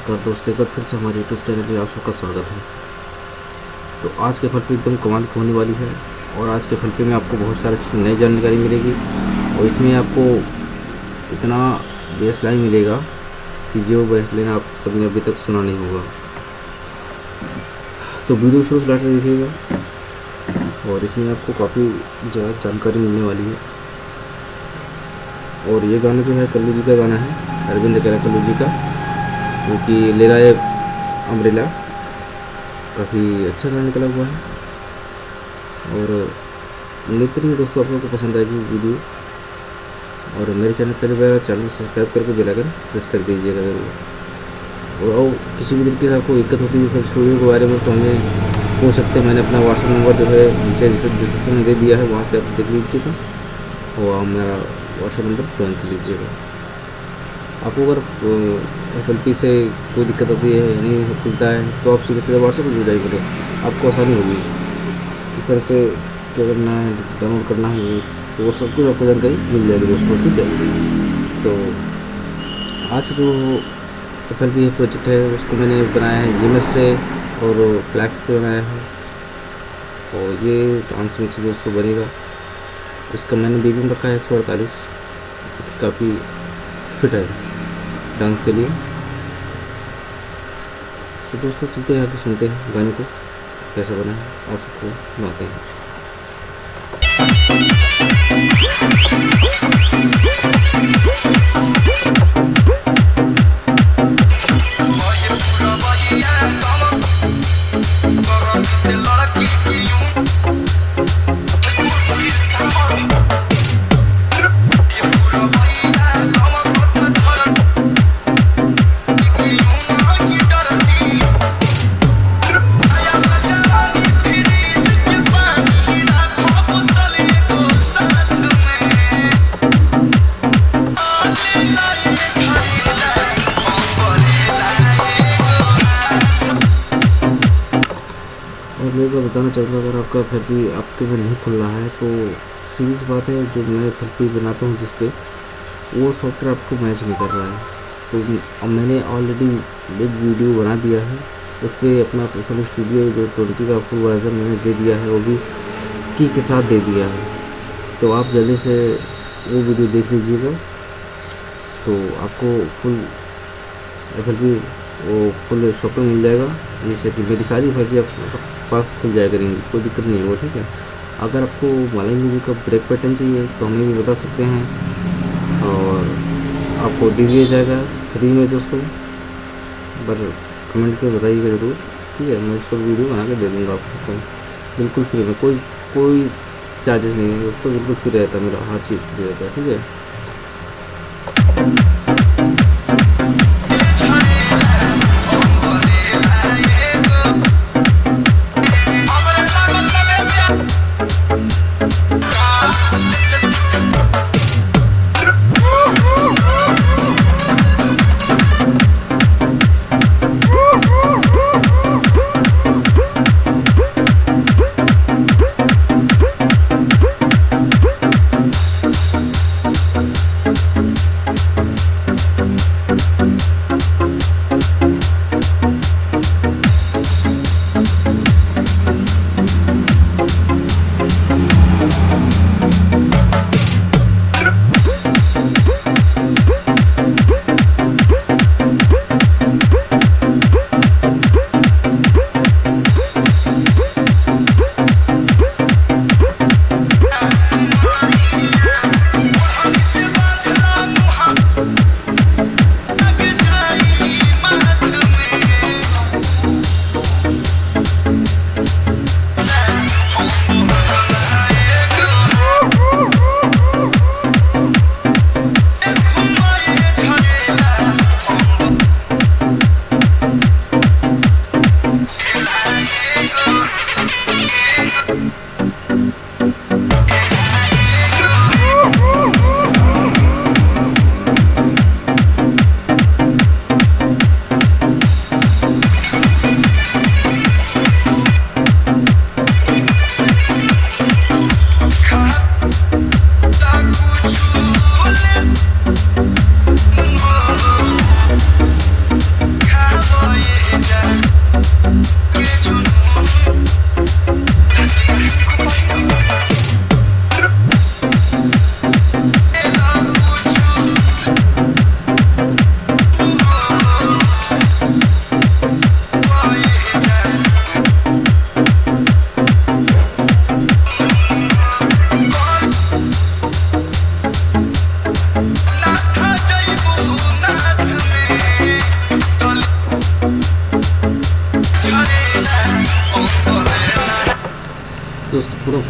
नमस्कार दोस्तों, एक बार फिर से हमारे यूट्यूब चैनल में आप सबका स्वागत है। तो आज के फल पे एकदम कमाल की होने वाली है और आज के फल पे में आपको बहुत सारी चीज़ें नई जानकारी मिलेगी और इसमें आपको इतना बेस लाइन मिलेगा कि जो बेस लाइन आप सबने अभी तक सुना नहीं होगा। तो वीडियो शुरू से लास्ट तक देखिएगा और इसमें आपको काफ़ी ज़्यादा जानकारी मिलने वाली है। और ये गाना जो है कल्लू जी का गाना है, अरविंद केला कल्लू जी का, जो कि ले रहा है अम्ब्रेला। काफ़ी अच्छा गाना निकला हुआ है और उम्मीद करेंगे दोस्तों आप लोगों को पसंद आएगी वीडियो। और मेरे चैनल पहले बार चैनल सब्सक्राइब करके बेल आइकन प्रेस कर दीजिएगा ज़रूर। और किसी भी तरीके से आपको दिक्कत होती है फिर वीडियो के बारे में तो हमें पूछ सकते हैं। मैंने अपना व्हाट्सएप नंबर जो है नीचे डिस्क्रिप्शन में दे दिया है, वहाँ से आप देख लीजिएगा और आप मेरा व्हाट्सएप नंबर ज्वाइन कर लीजिएगा। आपको अगर FLP से कोई दिक्कत होती है, नहीं खुलता है, तो आप सीधे सीधे व्हाट्सएप पर जुड़ जाइए, बोले आपको आसानी होगी किस तरह से क्या करना है, डाउनलोड करना है, तो वो सब कुछ आपको जानकारी मिल जाएगी दोस्तों। ठीक है, तो आज जो FLP प्रोजेक्ट है उसको मैंने बनाया है GMS से और फ्लैक्स से बनाया है और ये डांस मिक्स दोस्तों बनेगा। इसका मैंने BPM रखा है 148, काफ़ी फिट है डांस के लिए। तो दोस्तों चलते हैं आगे, सुनते हैं गाने को कैसा बना है, आप सबको सुनाते हैं। और मेरे को बताना चाहूँगा, अगर आपका FLP आपके में नहीं खुल रहा है तो सीरियस बात है, जो मैं FLP बनाता हूँ जिस पे वो सॉफ्टवेयर आपको मैच नहीं कर रहा है। तो अब मैंने ऑलरेडी एक वीडियो बना दिया है, उस पर अपना FL स्टूडियो जो 20 का फुल वर्जन मैंने दे दिया है, वो भी की के साथ दे दिया है। तो आप जल्दी से वो वीडियो देख लीजिएगा, तो आपको फुल FLP वो फुल सॉफ्टवेयर मिल जाएगा, जैसे कि मेरी सारी FLP आप पास खुल जाया करेंगी, कोई दिक्कत नहीं होगा। ठीक है, अगर आपको मलाई म्यूजिक का ब्रेक पैटर्न चाहिए तो हमें भी बता सकते हैं और आपको दे दिया जाएगा फ्री में दोस्तों, पर कमेंट पे बताइएगा ज़रूर। ठीक है, मैं उसको वीडियो बना के दे दूँगा आपको बिल्कुल फ्री में, कोई चार्जेस नहीं है दोस्तों, बिल्कुल फ्री रहता है, मेरा हर चीज़ फ्री रहता है। ठीक है,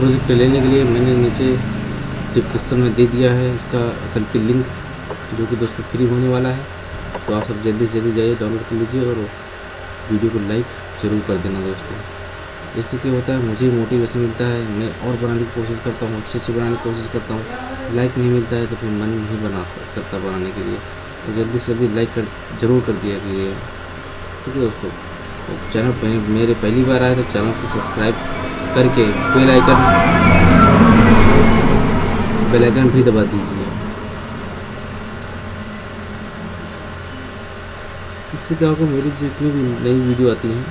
प्रोजेक्ट लेने के लिए मैंने नीचे डिस्क्रिप्शन में दे दिया है इसका वैकल्पिक लिंक, जो कि दोस्तों फ्री होने वाला है। तो आप सब जल्दी से जल्दी जाइए, डाउनलोड कर लीजिए और वीडियो को लाइक ज़रूर कर देना दोस्तों। इससे क्या होता है, मुझे मोटिवेशन मिलता है, मैं और बनाने की कोशिश करता हूँ, अच्छे बनाने की कोशिश करता हूँ। लाइक नहीं मिलता है तो फिर मन नहीं करता बनाने के लिए। तो जल्दी से जल्दी लाइक ज़रूर कर दिया कीजिए, ठीक है दोस्तों। तो चैनल पे मेरे पहली बार आए तो चैनल को सब्सक्राइब करके बेल आइकन भी दबा दीजिए। इससे क्या होगा, मेरी जितनी भी नई वीडियो आती हैं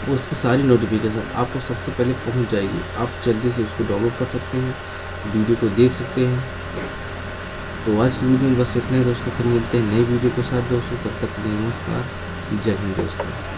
वो उसकी सारी नोटिफिकेशन आपको सबसे पहले पहुंच जाएगी। आप जल्दी से उसको डाउनलोड कर सकते हैं, वीडियो को देख सकते हैं। तो आज की वीडियो में बस इतना ही दोस्तों, फिर मिलते हैं नई वीडियो के साथ दोस्तों। तब तक के लिए नमस्कार, जय हिंद दोस्तों।